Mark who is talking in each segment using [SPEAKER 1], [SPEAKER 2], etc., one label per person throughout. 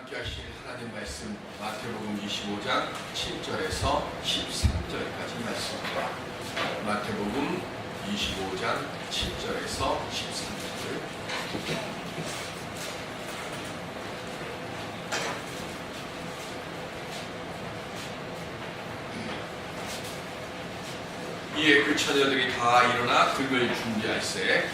[SPEAKER 1] 함께 하실 하나님 말씀 마태복음 25장 7절에서 13절까지 말씀입니다. 마태복음 25장 7절에서 13절. 이에 그 처녀들이 다 일어나 등을 준비할세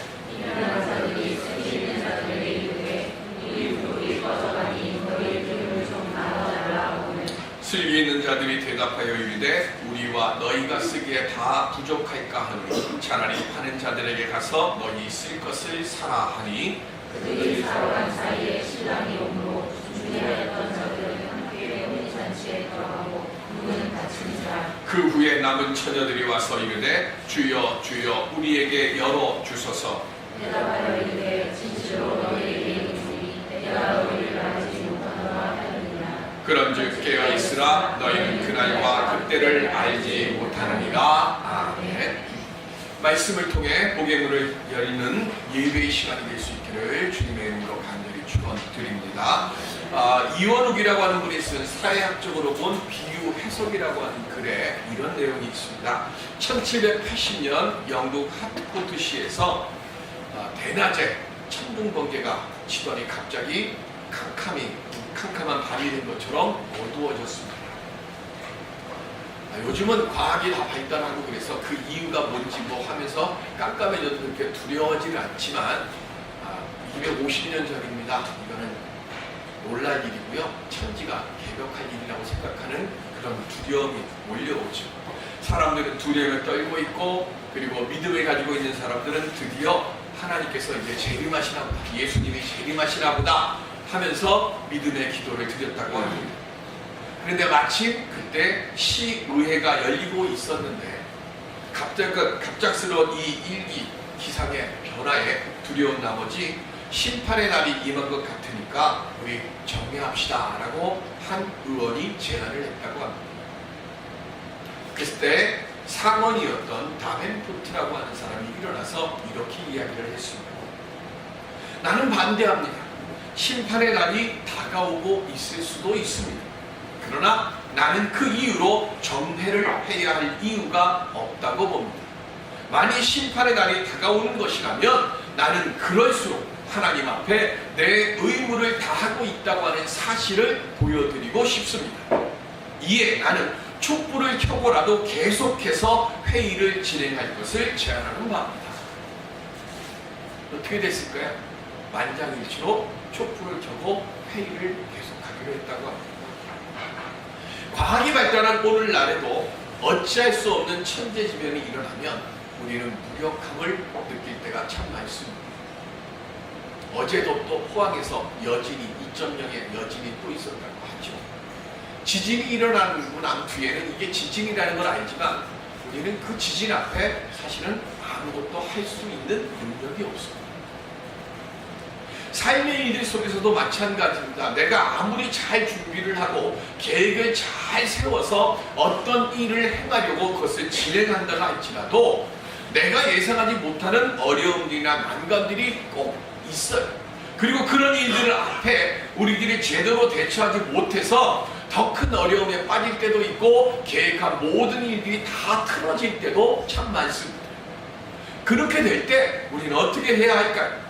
[SPEAKER 1] 슬기 있는 자들이 대답하여 이르되 우리와 너희가 쓰기에 다 부족할까 하니 차라리 파는 자들에게 가서 너희 쓸 것을 사라 하니
[SPEAKER 2] 그들이 사러 간 사이에 신랑이 오므로 준비하였던 자들은 함께 혼인잔치에 들어가고 누구는 닫힌지라.
[SPEAKER 1] 그 후에 남은 처녀들이 와서 이르되 주여 주여 우리에게 열어 주소서.
[SPEAKER 2] 대답하여 이르되 진실로 너희에게 이르노니 내가 너희를 알지 못하노라 하느니라.
[SPEAKER 1] 그런즉 깨어있으라 너희는 그날과 그때를 알지 못하느니라. 아멘. 말씀을 통해 복음을 열리는 예배의 시간이 될 수 있기를 주님의 이름으로 간절히 축원드립니다. 이원욱이라고 하는 분이 쓴 사회학적으로 본 비유 해석이라고 하는 글에 이런 내용이 있습니다. 1780년 영국 하트포트시에서 대낮에 천둥 번개가 치더니 갑자기 캄캄한 밤이 된 것처럼 어두워졌습니다. 요즘은 과학이 다 발달하고 그래서 그 이유가 뭔지 뭐 하면서 깜깜해져도 그렇게 두려워지는 않지만 250년 전입니다. 이거는 놀랄 일이고요. 천지가 개벽할 일이라고 생각하는 그런 두려움이 몰려오죠. 사람들은 두려움을 떨고 있고 그리고 믿음을 가지고 있는 사람들은 드디어 하나님께서 이제 재림하시나 보다, 예수님이 재림하시나 보다 하면서 믿음의 기도를 드렸다고 합니다. 그런데 마침 그때 시의회가 열리고 있었는데 갑작스러운 이 일기 기상의 변화에 두려운 나머지 심판의 날이 임한 것 같으니까 우리 정리합시다 라고 한 의원이 제안을 했다고 합니다. 그때 상원이었던 다벤포트라고 하는 사람이 일어나서 이렇게 이야기를 했습니다. 나는 반대합니다. 심판의 날이 다가오고 있을 수도 있습니다. 그러나 나는 그 이유로 정회를 해야 할 이유가 없다고 봅니다. 만일 심판의 날이 다가오는 것이라면 나는 그럴수록 하나님 앞에 내 의무를 다하고 있다고 하는 사실을 보여드리고 싶습니다. 이에 나는 촛불을 켜고라도 계속해서 회의를 진행할 것을 제안하는 바입니다. 어떻게 됐을까요? 만장일치로 촛불을 켜고 회의를 계속하기로 했다고 합니다. 과학이 발달한 오늘날에도 어찌할 수 없는 천재지변이 일어나면 우리는 무력함을 느낄 때가 참 많습니다. 어제도 또 포항에서 여진이 2.0의 여진이 또 있었다고 하죠. 지진이 일어나는 난 뒤에는 이게 지진이라는 걸 알지만 우리는 그 지진 앞에 사실은 아무것도 할 수 있는 능력이 없습니다. 삶의 일들 속에서도 마찬가지입니다. 내가 아무리 잘 준비를 하고 계획을 잘 세워서 어떤 일을 행하려고 그것을 진행한다고 할지라도 내가 예상하지 못하는 어려움들이나 난관들이 꼭 있어요. 그리고 그런 일들 앞에 우리들이 제대로 대처하지 못해서 더 큰 어려움에 빠질 때도 있고 계획한 모든 일들이 다 틀어질 때도 참 많습니다. 그렇게 될 때 우리는 어떻게 해야 할까요?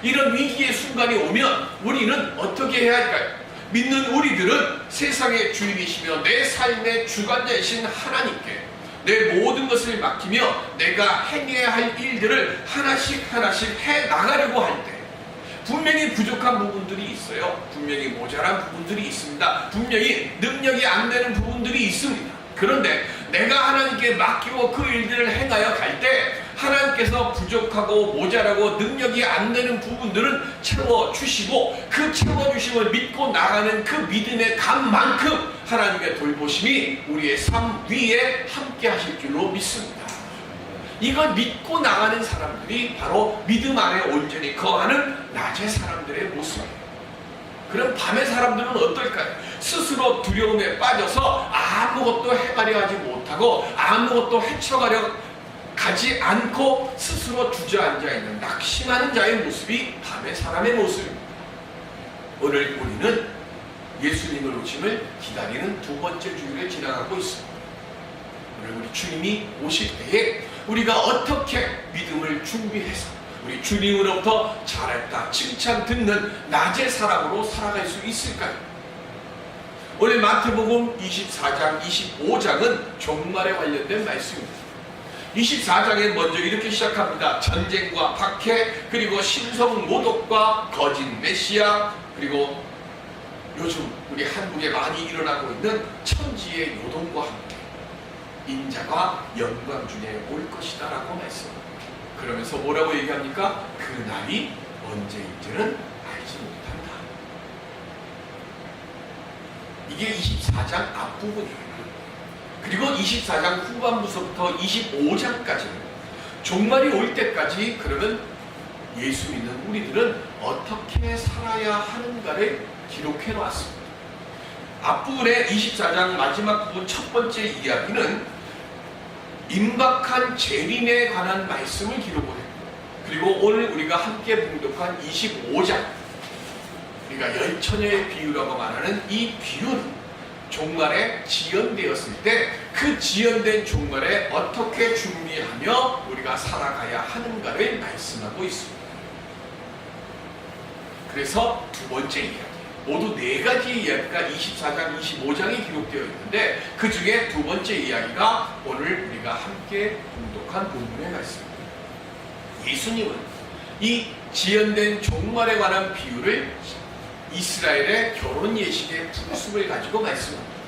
[SPEAKER 1] 이런 위기의 순간이 오면 우리는 어떻게 해야 할까요? 믿는 우리들은 세상의 주인이시며 내 삶의 주관자이신 하나님께 내 모든 것을 맡기며 내가 행해야 할 일들을 하나씩 해 나가려고 할 때 분명히 부족한 부분들이 있어요. 분명히 모자란 부분들이 있습니다. 분명히 능력이 안 되는 부분들이 있습니다. 그런데 내가 하나님께 맡기고 그 일들을 행하여 갈 때 하나님께서 부족하고 모자라고 능력이 안 되는 부분들은 채워주시고 그 채워주심을 믿고 나가는 그 믿음의 감만큼 하나님의 돌보심이 우리의 삶 위에 함께 하실 줄로 믿습니다. 이걸 믿고 나가는 사람들이 바로 믿음 안에 온전히 거하는 낮의 사람들의 모습이에요. 그럼 밤의 사람들은 어떨까요? 스스로 두려움에 빠져서 아무것도 해가려 하지 못하고 아무것도 헤쳐가려 가지 않고 스스로 주저앉아 있는 낙심하는 자의 모습이 밤의 사람의 모습입니다. 오늘 우리는 예수님을 오심을 기다리는 두 번째 주일을 지나가고 있습니다. 오늘 우리 주님이 오실 때에 우리가 어떻게 믿음을 준비해서 우리 주님으로부터 잘했다 칭찬 듣는 낮의 사람으로 살아갈 수 있을까요? 오늘 마태복음 24장, 25장은 종말에 관련된 말씀입니다. 24장에 먼저 이렇게 시작합니다. 전쟁과 박해, 그리고 신성 모독과 거짓 메시아, 그리고 요즘 우리 한국에 많이 일어나고 있는 천지의 요동과 함께 인자가 영광 중에 올 것이다 라고 말씀합니다. 그러면서 뭐라고 얘기합니까? 그 날이 언제인지는 알지 못한다. 이게 24장 앞부분이에요. 그리고 24장 후반부서부터 25장까지는 종말이 올 때까지 그러면 예수 믿는 우리들은 어떻게 살아야 하는가를 기록해 놓았습니다. 앞부분의 24장 마지막 부분 첫 번째 이야기는 임박한 재림에 관한 말씀을 기록을 했고, 그리고 오늘 우리가 함께 봉독한 25장, 우리가 열처녀의 비유라고 말하는 이 비유는 종말에 지연되었을 때 그 지연된 종말에 어떻게 준비하며 우리가 살아가야 하는가를 말씀하고 있습니다. 그래서 두 번째 이야기, 모두 네 가지 이야기가 24장, 25장에 기록되어 있는데 그 중에 두 번째 이야기가 오늘 우리가 함께 봉독한 본문의 말씀입니다. 예수님은 이 지연된 종말에 관한 비유를 이스라엘의 결혼 예식의 풍습을 가지고 말씀합니다.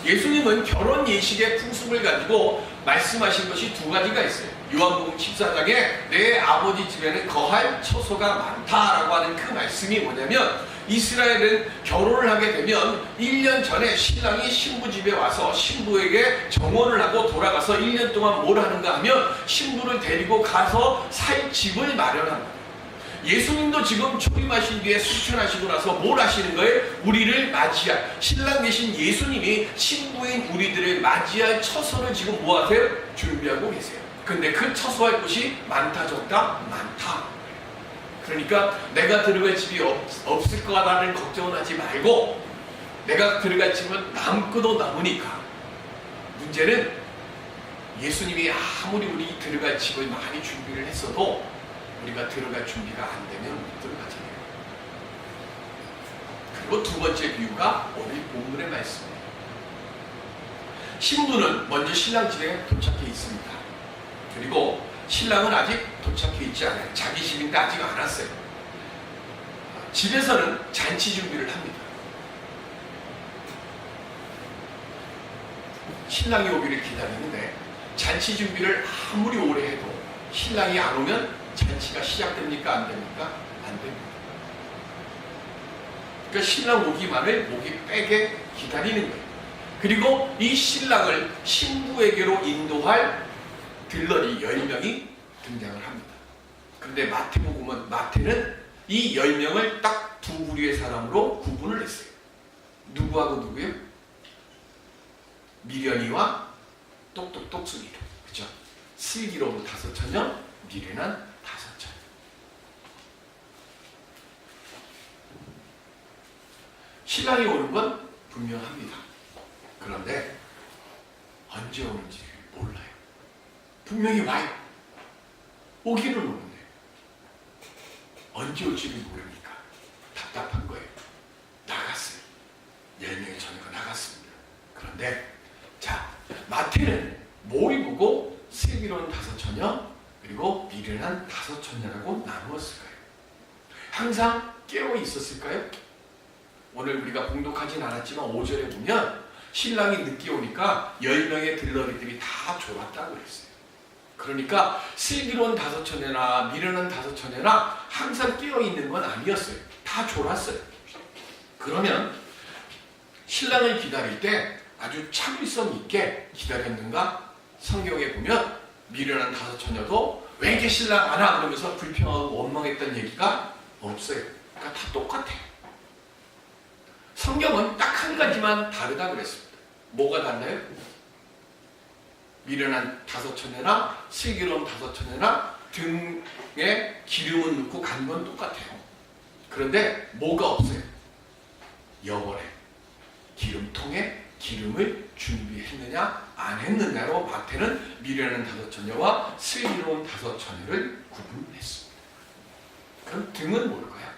[SPEAKER 1] 예수님은 결혼 예식의 풍습을 가지고 말씀하신 것이 두 가지가 있어요. 요한복음 14장에 내 아버지 집에는 거할 처소가 많다라고 하는 그 말씀이 뭐냐면, 이스라엘은 결혼을 하게 되면 1년 전에 신랑이 신부 집에 와서 신부에게 정혼을 하고 돌아가서 1년 동안 뭘 하는가 하면 신부를 데리고 가서 살 집을 마련합니다. 예수님도 지금 초림하신 뒤에 승천하시고 나서 뭘 하시는 거예요? 우리를 맞이할, 신랑 되신 예수님이 신부인 우리들을 맞이할 처소를 지금 뭐 하세요? 준비하고 계세요. 근데 그 처소할 곳이 많다 적다? 많다. 그러니까 내가 들어갈 집이 없을 거라는 걱정은 하지 말고, 내가 들어갈 집은 남고도 남으니까. 문제는 예수님이 아무리 우리 들어갈 집을 많이 준비를 했어도 우리가 들어갈 준비가 안 되면 못 들어가잖아요. 그리고 두 번째 비유가 오늘 본문의 말씀이에요. 신부는 먼저 신랑 집에 도착해 있습니다. 그리고 신랑은 아직 도착해 있지 않아요. 자기 집인데 아직 안 왔어요. 집에서는 잔치 준비를 합니다. 신랑이 오기를 기다리는데 잔치 준비를 아무리 오래 해도 신랑이 안 오면 잔치가 시작됩니까? 안 됩니까? 안 됩니다. 그러니까 신랑 오기만을 목이 빼게 기다리는 거예요. 그리고 이 신랑을 신부에게로 인도할 들러리 10명이 등장을 합니다. 그런데 마태는 이 10명을 딱 두 부류의 사람으로 구분을 했어요. 누구하고 누구요? 미련이와 똑똑똑순이로. 그죠? 슬기로운 5처녀, 미련한 5처녀. 신랑이 오는 건 분명합니다. 그런데 언제 오는지 몰라요. 분명히 와요. 오기는 오는데 언제 올지를 모르니까 답답한 거예요. 나갔어요. 10명의 처녀가 나갔습니다. 그런데 자, 마태는 뭘 보고 슬기로운 5처녀 그리고 미련한 5처녀라고 나누었을까요? 항상 깨어 있었을까요? 오늘 우리가 봉독하진 않았지만 5절에 보면 신랑이 늦게 오니까 10명의 들러리들이 다 졸았다고 그랬어요. 그러니까 슬기로운 5처녀나 미련한 5처녀나 항상 깨어있는 건 아니었어요. 다 졸았어요. 그러면 신랑을 기다릴 때 아주 참을성 있게 기다렸는가? 성경에 보면 미련한 5처녀도 왜 이렇게 신랑 안 와? 그러면서 불평하고 원망했던 얘기가 없어요. 그러니까 다 똑같아요. 성경은 딱 한 가지만 다르다 그랬습니다. 뭐가 달라요? 미련한 5처녀나 슬기로운 5처녀나 등에 기름을 넣고 간 건 똑같아요. 그런데 뭐가 없어요? 여벌에 기름통에 기름을 준비했느냐 안 했느냐로 마태는 미련한 5처녀와 슬기로운 5처녀를 구분했습니다. 그럼 등은 뭘까요?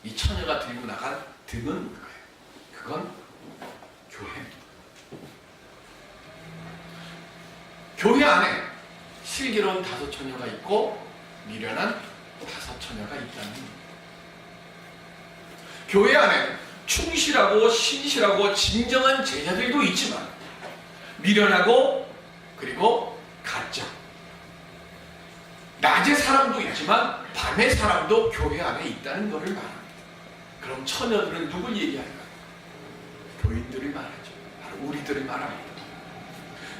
[SPEAKER 1] 이 처녀가 들고 나간 등은 뭘까요? 그건 교회입니다. 교회 안에 슬기로운 5처녀가 있고 미련한 5처녀가 있다는 겁니다. 교회 안에 충실하고 신실하고 진정한 제자들도 있지만 미련하고 그리고 가짜 낮의 사람도 있지만 밤의 사람도 교회 안에 있다는 것을 말합니다. 그럼 처녀들은 누굴 얘기할까요? 교인들을 말하죠. 바로 우리들을 말합니다.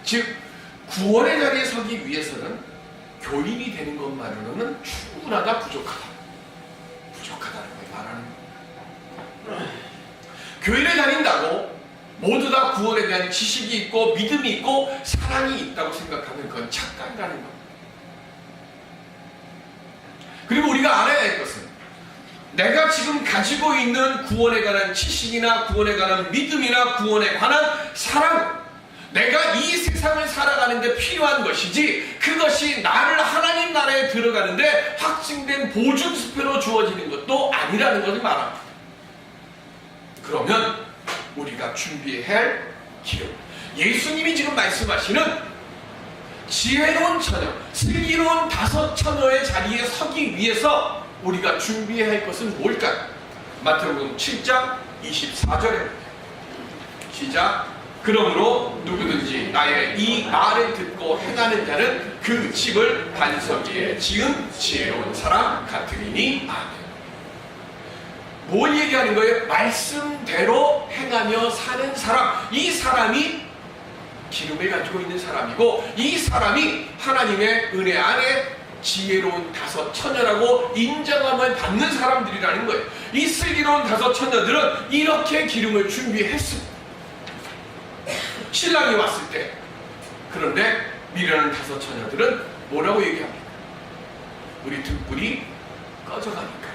[SPEAKER 1] 즉 구원의 자리에 서기 위해서는 교인이 되는 것만으로는 충분하다, 부족하다는 걸 말하는 거예요. 교회를 다닌다고 모두 다 구원에 대한 지식이 있고 믿음이 있고 사랑이 있다고 생각하면 그건 착각이라는 겁니다. 그리고 우리가 알아야 할 것은 내가 지금 가지고 있는 구원에 관한 지식이나 구원에 관한 믿음이나 구원에 관한 사랑, 내가 이 세상을 살아가는데 필요한 것이지 그것이 나를 하나님 나라에 들어가는데 확증된 보증수표로 주어지는 것도 아니라는 것을 말합니다. 그러면 우리가 준비해야 할 기름, 예수님이 지금 말씀하시는 지혜로운 처녀, 슬기로운 5처녀의 자리에 서기 위해서 우리가 준비해야 할 것은 뭘까요? 마태복음 7장 24절에 시작. 그러므로 누구든지 나의 이 말을 듣고 행하는 자는 그 집을 반석 위에 지은 지혜로운 사람 같으리니 아멘. 뭘 얘기하는 거예요? 말씀대로 행하며 사는 사람, 이 사람이 기름을 가지고 있는 사람이고 이 사람이 하나님의 은혜 안에 지혜로운 5처녀라고 인정함을 받는 사람들이라는 거예요. 이 슬기로운 5처녀들은 이렇게 기름을 준비했습니다. 신랑이 왔을 때. 그런데 미련한 5처녀들은 뭐라고 얘기합니까? 우리 등불이 꺼져가니까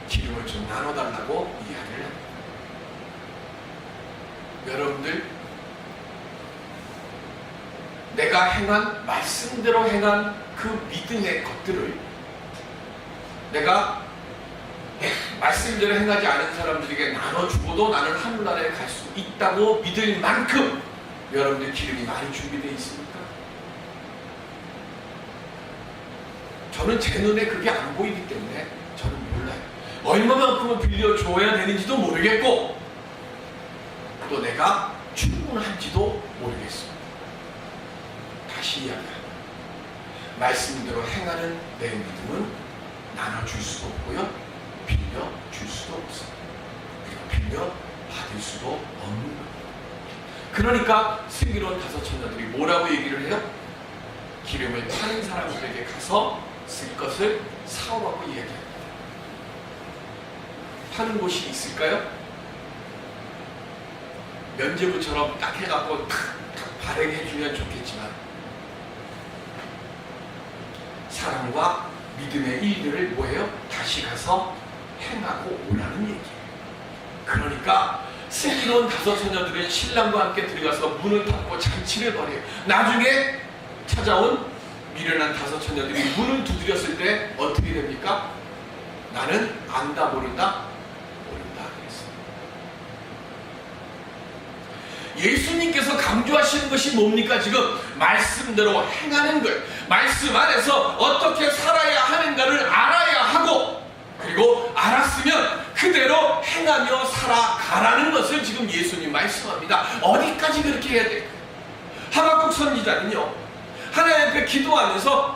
[SPEAKER 1] 기름을 좀 나눠달라고 이야기를 합니다. 여러분들, 내가 행한, 말씀대로 행한 그 믿음의 것들을 내가 말씀대로 행하지 않은 사람들에게 나눠주고도 나는 하늘나라에 갈 수 있다고 믿을 만큼 여러분들 기름이 많이 준비되어 있습니까? 저는 제 눈에 그게 안 보이기 때문에 저는 몰라요. 얼마만큼을 빌려줘야 되는지도 모르겠고 또 내가 충분한지도 모르겠습니다. 다시 이야기합니다. 말씀대로 행하는 내 믿음은 나눠줄 수도 없고요, 빌려줄 수도 없습니다. 그리고 빌려받을 수도 없는 거예요. 그러니까 슬기로운 5처녀들이 뭐라고 얘기를 해요? 기름을 파는 사람들에게 가서 쓸 것을 사오라고 이야기합니다. 파는 곳이 있을까요? 면제부처럼 딱 해갖고 탁 발행해주면 좋겠지만 사랑과 믿음의 일들을 뭐예요? 다시 가서 행하고 오라는 얘기예요. 그러니까 슬기로운 5처녀들은 신랑과 함께 들어가서 문을 닫고 잔치를 벌여요. 나중에 찾아온 미련한 5처녀들이 문을 두드렸을 때 어떻게 됩니까? 나는 안다 모른다 예수님께서 강조하시는 것이 뭡니까? 지금 말씀대로 행하는 거예요. 말씀 안에서 어떻게 살아야 하는가를 알아야 하고 그리고 알았으면 그대로 행하며 살아가라는 것을 지금 예수님 말씀합니다. 어디까지 그렇게 해야 될까요? 하박국 선지자는요, 하나님 앞에 기도하면서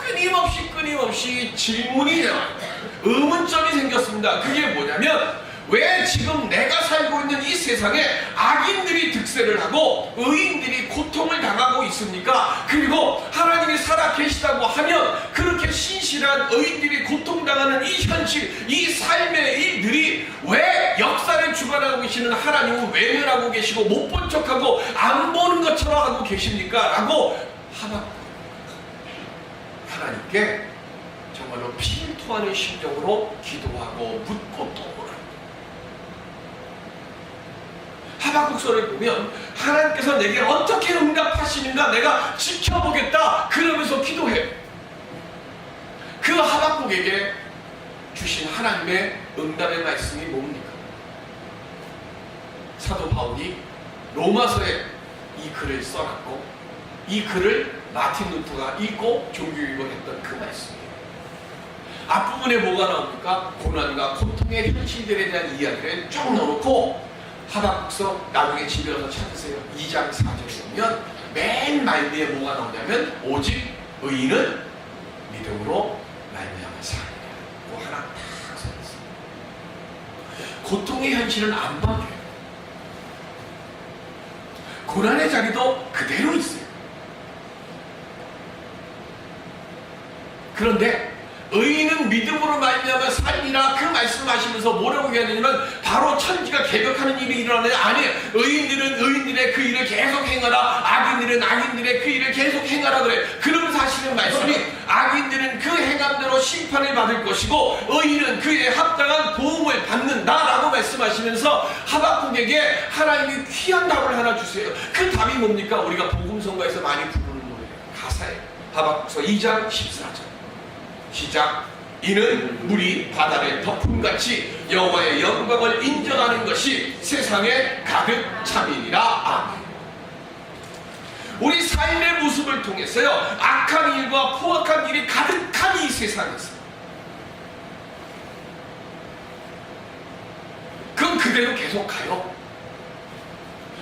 [SPEAKER 1] 끊임없이 질문이 나와요. 의문점이 생겼습니다. 그게 뭐냐면 왜 지금 내가 살고 있는 이 세상에 악인들이 득세를 하고 의인들이 고통을 당하고 있습니까? 그리고 하나님이 살아 계시다고 하면 그렇게 신실한 의인들이 고통당하는 이 현실, 이 삶의 일들이 왜 역사를 주관하고 계시는 하나님은 외면하고 계시고 못 본 척하고 안 보는 것처럼 하고 계십니까? 라고 하나님께 정말로 피를 토하는 심정으로 기도하고 묻고 또 물어요. 하박국서를 보면 하나님께서 내게 어떻게 응답하시는가 내가 지켜보겠다 그러면서 기도해. 그 하박국에게 주신 하나님의 응답의 말씀이 뭡니까? 사도 바울이 로마서에 이 글을 써놨고 이 글을 마틴 루터가 읽고 종교육을 했던 그 말씀이에요. 앞부분에 뭐가 나옵니까? 고난과 고통의 현실들에 대한 이야기를 쭉 넣어놓고 하박국서 나중에 집에 가서 찾으세요. 2장 4절에 보면 맨 말미에 뭐가 나오냐면 오직 의인은 믿음으로 말미암아 사리라. 하나 딱 써있어요. 고통의 현실은 안 바뀌어요. 고난의 자리도 그대로 있어요. 그런데 의인은 믿음으로 말미암아 살리라 그 말씀하시면서 뭐라고 얘기하냐면 바로 천지가 개벽하는 일이 일어나냐? 아니에요. 의인들은 의인들의 그 일을 계속 행하라. 악인들은 악인들의 그 일을 계속 행하라 그래. 그러면서 하시는 말씀이 악인들은 그 행함대로 심판을 받을 것이고 의인은 그에 합당한 보응을 받는다라고 말씀하시면서 하박국에게 하나님이 귀한 답을 하나 주세요. 그 답이 뭡니까? 우리가 복음성가에서 많이 부르는 노래예요. 가사예요. 하박국서 2장 14절 시작. 이는 물이 바다를 덮음같이 여호와의 영광을 인정하는 것이 세상에 가득 참이니라. 아멘. 우리 삶의 모습을 통해서요 악한 일과 포악한 일이 가득한 이 세상에서 그건 그대로 계속 가요.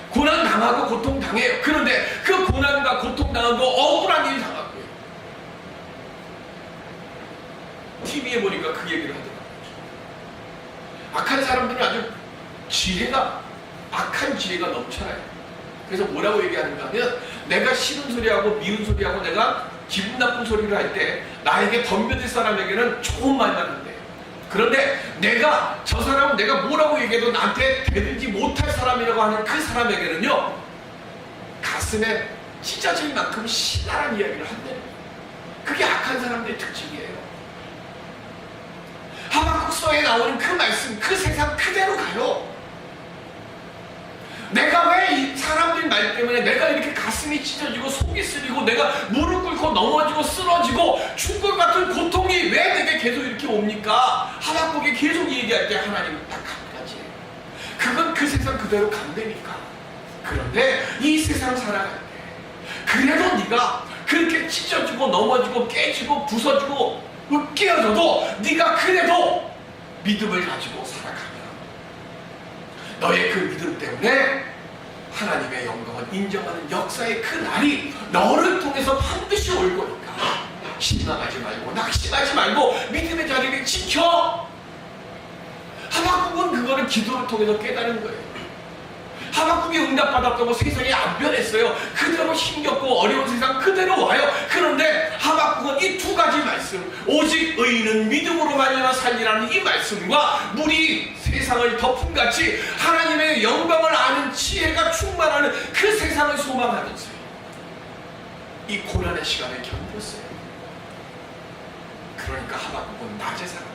[SPEAKER 1] 고난 당하고 고통 당해요. 그런데 그 고난과 고통 당하고 억울한 일 당하고 TV에 보니까 그 얘기를 하더라고요. 악한 사람들은 아주 악한 지혜가 넘쳐나요. 그래서 뭐라고 얘기하는가 하면 내가 싫은 소리하고 미운 소리하고 내가 기분 나쁜 소리를 할 때 나에게 덤벼들 사람에게는 좋은 말만 한대. 그런데 내가 저 사람은 내가 뭐라고 얘기해도 나한테 대들지 못할 사람이라고 하는 그 사람에게는요 가슴에 찢어질 만큼 신랄한 이야기를 한대. 그게 악한 사람들의 특징이에요. 하박국서에 나오는 그 말씀, 그 세상 그대로 가요. 내가 왜 이 사람들 말 때문에 내가 이렇게 가슴이 찢어지고 속이 쓰리고 내가 무릎 꿇고 넘어지고 쓰러지고 죽을 같은 고통이 왜 내게 계속 이렇게 옵니까? 하박국이 계속 얘기할 때 하나님은 딱 한 가지예요. 그건 그 세상 그대로 간다니까. 그런데 이 세상 살아갈 때 그래도 네가 그렇게 찢어지고 넘어지고 깨지고 부서지고 깨어져도 네가 그래도 믿음을 가지고 살아가면 너의 그 믿음 때문에 하나님의 영광을 인정하는 역사의 그 날이 너를 통해서 반드시 올 거니까 실망하지 말고 낙심하지 말고 믿음의 자리를 지켜. 하박국은 그거를 기도를 통해서 깨달은 거예요. 하박국이 응답받았다고 세상이 안 변했어요. 그대로 힘겹고 어려운 세상 그대로 와요. 그런데 하박국은 이 두 가지 말씀, 오직 의인은 믿음으로 말미암아 살리라는 이 말씀과 물이 세상을 덮음같이 하나님의 영광을 아는 지혜가 충만하는 그 세상을 소망하면서 이 고난의 시간을 견뎠어요. 그러니까 하박국은 낮의 사람.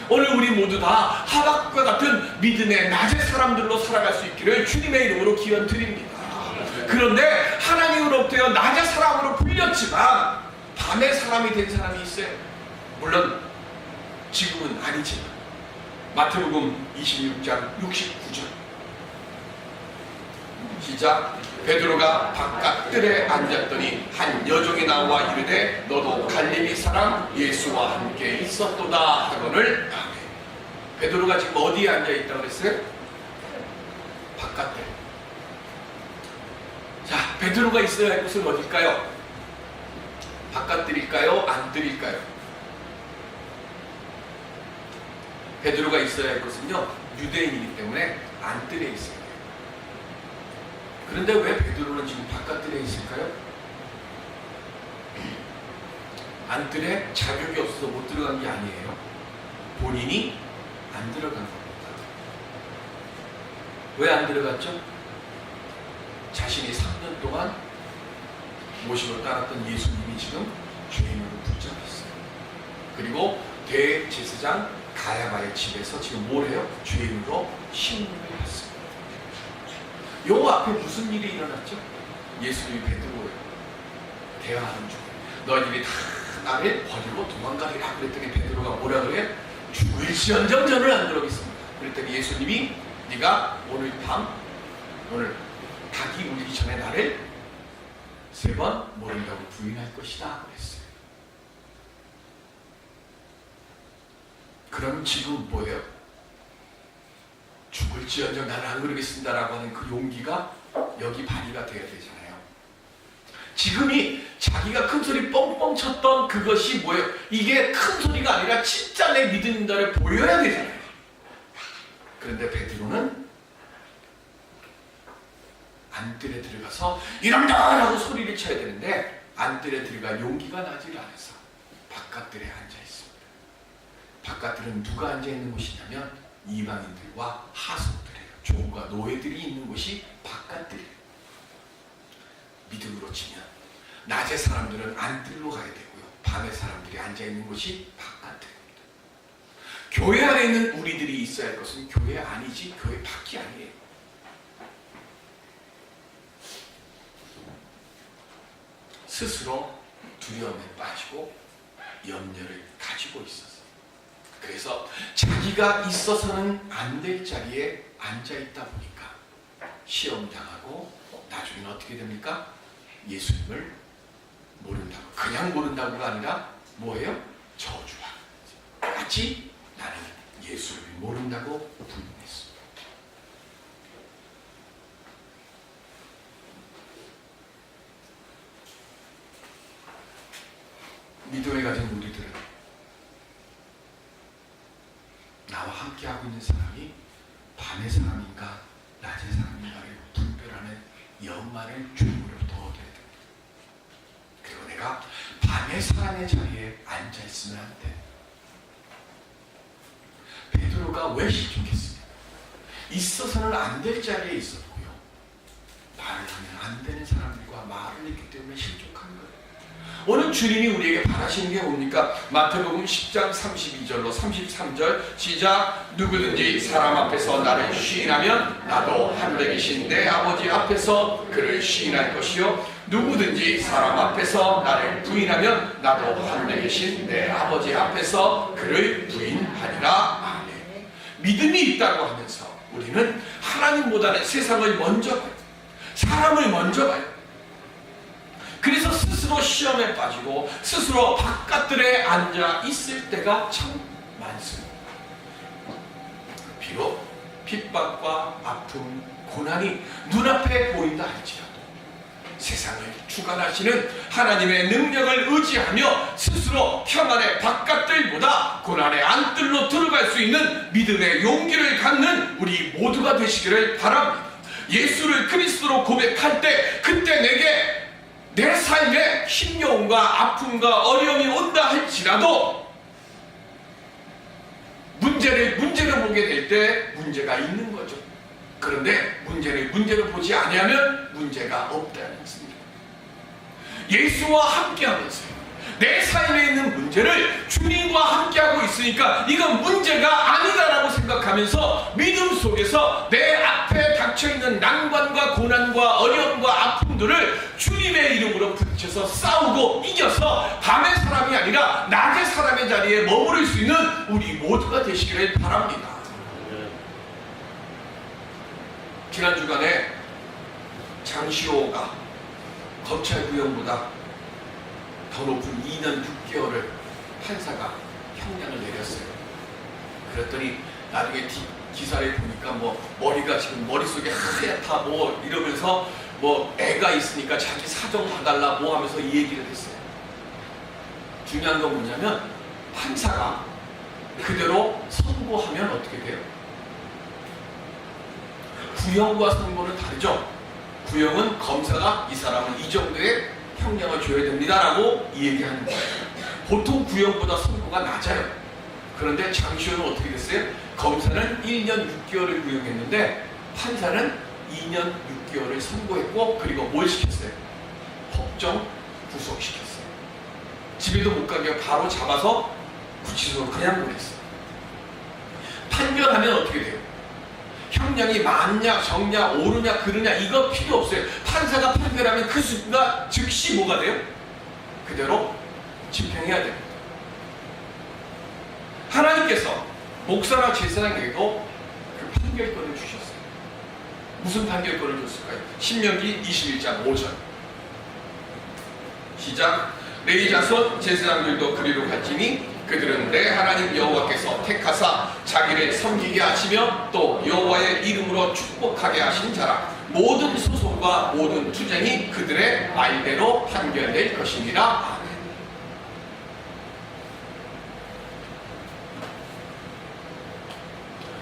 [SPEAKER 1] 오늘 우리 모두 다 하박국과 같은 믿음의 낮의 사람들로 살아갈 수 있기를 주님의 이름으로 기원 드립니다. 그런데 하나님으로부터 낮의 사람으로 불렸지만 밤의 사람이 된 사람이 있어요. 물론 지금은 아니지만 마태복음 26장 69절 시작. 베드로가 바깥들에 앉았더니 한 여종이 나와 이르되 너도 갈릴리 사람 예수와 함께 있었도다 하거늘. 아멘. 베드로가 지금 어디에 앉아있다고 그랬어요? 바깥들. 자, 베드로가 있어야 할 곳은 어딜까요? 바깥들일까요? 안들일까요? 베드로가 있어야 할 곳은요 유대인이기 때문에 안뜰에 있어요. 그런데 왜 베드로는 지금 바깥들에 있을까요? 안뜰에 자격이 없어서 못 들어간 게 아니에요. 본인이 안 들어간 겁니다. 왜 안 들어갔죠? 자신이 3년 동안 모시고 따랐던 예수님이 지금 죄인으로 붙잡혔어요. 그리고 대제사장 가야바의 집에서 지금 뭘 해요? 죄인으로 신문을 받습니다. 요 앞에 무슨 일이 일어났죠? 예수님이 베드로를 대화하는 중에 너희들이 다 나를 버리고 도망가리라 그랬더니 베드로가 뭐라 그래? 죽을지언정 저는 안 그러겠습니다. 그랬더니 예수님이 네가 오늘 닭이 울기 전에 나를 3번 모른다고 부인할 것이다 그랬어요. 그럼 지금 뭐예요? 죽을지언정 나는 안 그러겠습니다라고 하는 그 용기가 여기 발휘가 되어야 되잖아요. 지금이 자기가 큰 소리 뻥뻥 쳤던 그것이 뭐예요? 이게 큰 소리가 아니라 진짜 내 믿음인다를 보여야 되잖아요. 그런데 베드로는 안뜰에 들어가서 이런다! 라고 소리를 쳐야 되는데 안뜰에 들어갈 용기가 나질 않아서 바깥들에 앉아 있습니다. 바깥들은 누가 앉아 있는 곳이냐면 이방인들과 하속들이에요. 종과 노예들이 있는 곳이 바깥들이에요. 믿음으로 치면 낮에 사람들은 안뜰로 가야 되고요. 밤에 사람들이 앉아 있는 곳이 바깥들입니다. 교회 안에 있는 우리들이 있어야 할 것은 교회 안이지 교회 밖이 아니에요. 스스로 두려움에 빠지고 염려를 가지고 있었어요. 그래서 자기가 있어서는 안 될 자리에 앉아 있다 보니까 시험 당하고 나중에는 어떻게 됩니까? 예수님을 모른다고, 그냥 모른다고가 아니라 뭐예요? 저주하는 거지. 마치 나는 예수를 모른다고 부인했어. 믿음을 가진 우리들은 나와 함께하고 있는 사람이 밤의 사람인가 낮의 사람인가를 분별하는 연만을 주님으로부터 얻어야 됩니다. 그리고 내가 밤의 사람의 자리에 앉아있으면 안 돼. 베드로가 왜 실족했습니까? 있어서는 안 될 자리에 있었고요. 말을 하면 안 되는 사람들과 말을 했기 때문에 실족한 거예요. 오늘 주님이 우리에게 바라시는 게 뭡니까? 마태복음 10장 32절로 33절 시작. 누구든지 사람 앞에서 나를 시인하면 나도 하늘에 계신 내 아버지 앞에서 그를 시인할 것이요 누구든지 사람 앞에서 나를 부인하면 나도 하늘에 계신 내 아버지 앞에서 그를 부인하리라. 아멘. 믿음이 있다고 하면서 우리는 하나님보다는 세상을 먼저 봐요. 사람을 먼저 봐요. 그래서 스스로 시험에 빠지고 스스로 바깥들에 앉아 있을 때가 참 많습니다. 비록 핍박과 아픔, 고난이 눈앞에 보인다 할지라도 세상을 주관하시는 하나님의 능력을 의지하며 스스로 평안의 바깥들보다 고난의 안뜰로 들어갈 수 있는 믿음의 용기를 갖는 우리 모두가 되시기를 바랍니다. 예수를 그리스도로 고백할 때 그때 내게 내 삶에 힘겨움과 아픔과 어려움이 온다 할지라도 문제를 보게 될 때 문제가 있는 거죠. 그런데 문제를 문제로 보지 아니하면 문제가 없다는 것입니다. 예수와 함께하면서 내 삶에 있는 문제를 주님과 함께하고 있으니까 이건 문제가 아니다라고 생각하면서 믿음 속에서 내 앞에 닥쳐있는 난관과 고난과 어려움과 아픔들을 주님의 이름으로 붙여서 싸우고 이겨서 밤의 사람이 아니라 낮의 사람의 자리에 머무를 수 있는 우리 모두가 되시기를 바랍니다. 지난 주간에 장시호가 검찰 구형보다 더 높은 2년 6개월을 판사가 형량을 내렸어요. 그랬더니 나중에 기사를 보니까 뭐 머리가 지금 머릿속에 하얗다 뭐 이러면서 뭐 애가 있으니까 자기 사정 봐달라 뭐 하면서 이 얘기를 했어요. 중요한 건 뭐냐면 판사가 그대로 선고하면 어떻게 돼요? 구형과 선고는 다르죠. 구형은 검사가 이 사람은 이 정도의 형량을 줘야 됩니다라고 이 얘기하는 거예요. 보통 구형보다 선고가 낮아요. 그런데 장시호는 어떻게 됐어요? 검사는 1년 6개월을 구형했는데 판사는 2년 6개월을 선고했고 그리고 뭘 시켰어요? 법정 구속시켰어요. 집에도 못 가게 바로 잡아서 구치소로 그냥 보냈어요. 판결하면 어떻게 돼요? 형량이 많냐 적냐 옳으냐 그르냐 이거 필요 없어요. 판사가 판결하면 그 순간 즉시 뭐가 돼요? 그대로 집행해야 됩니다. 하나님께서 목사나 제사장에게도 그 판결권을 주셨어요. 무슨 판결권을 줬을까요? 신명기 21장 5절 시작. 내 자손 제사장들도 그리로 갈지니 그들은 내 하나님 여호와께서 택하사 자기를 섬기게 하시며 또 여호와의 이름으로 축복하게 하신 자라. 모든 소송과 모든 투쟁이 그들의 말대로 판결될 것이니라. 아멘.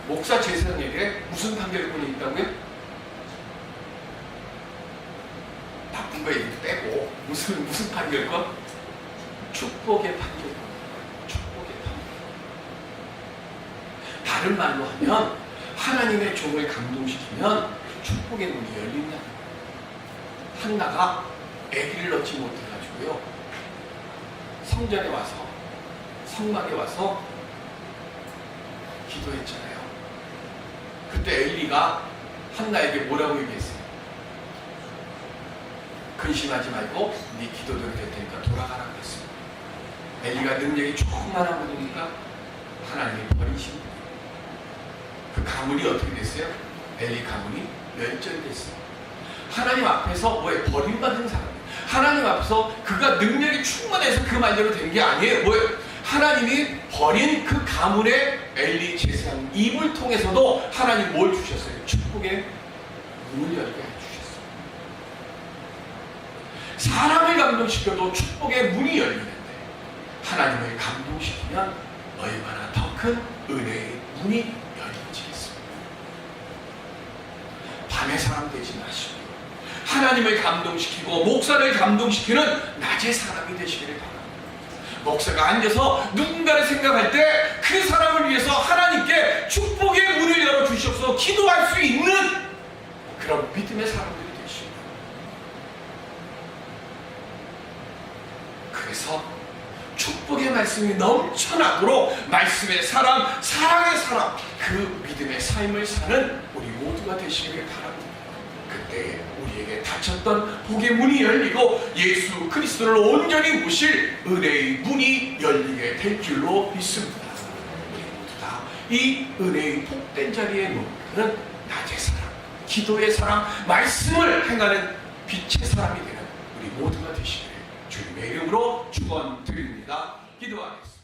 [SPEAKER 1] 목사 제사장에게 무슨 판결권이 있다고요? 나쁜 거 얘기 빼고 무슨 판결권? 축복의 판결권. 축복의 판결권. 다른 말로 하면 하나님의 종을 감동시키면 축복의 문이 열린다. 한나가 아기를 낳지 못해가지고요 성전에 와서 성막에 와서 기도했잖아요. 그때 엘리가 한나에게 뭐라고 얘기했어요? 근심하지 말고 네 기도대로 될 테니까 돌아가라 그랬어요. 엘리가 능력이 조금만 보니까 하나님이 버리신 거예요. 그 가문이 어떻게 됐어요? 엘리 가문이 멸절이 됐어요. 하나님 앞에서 뭐에 버림받은 사람이에요. 하나님 앞에서 그가 능력이 충만해서 그 말대로 된 게 아니에요. 뭐예요? 하나님이 버린 그 가문의 엘리 제사장 입을 통해서도 하나님 뭘 주셨어요? 축복의 문을 열게 해주셨어요. 사람을 감동시켜도 축복의 문이 열리는데 하나님을 감동시키면 얼마나 더 큰 은혜의 문이 열리지겠습니까? 밤의 사람 되지 마시고 하나님을 감동시키고 목사를 감동시키는 낮의 사람이 되시기를 바랍니다. 목사가 앉아서 누군가를 생각할 때 그 사람을 위해서 하나님께 축복의 문을 열어주셔서 기도할 수 있는 그런 믿음의 사람들이 되시고, 그래서 축복의 말씀이 넘쳐나도록 말씀의 사랑, 사랑의 사람, 그 믿음의 삶을 사는 우리 모두가 되시기를 바랍니다. 그때 우리에게 닫혔던 복의 문이 열리고 예수 그리스도를 온전히 모실 은혜의 문이 열리게 될 줄로 믿습니다. 우리 모두 다 이 은혜의 복된 자리에 놓는 낮의 사람, 기도의 사람, 말씀을 행하는 빛의 사람이 되는 우리 모두가 되시기를 주님의 이름으로 축원드립니다. 기도하겠습니다.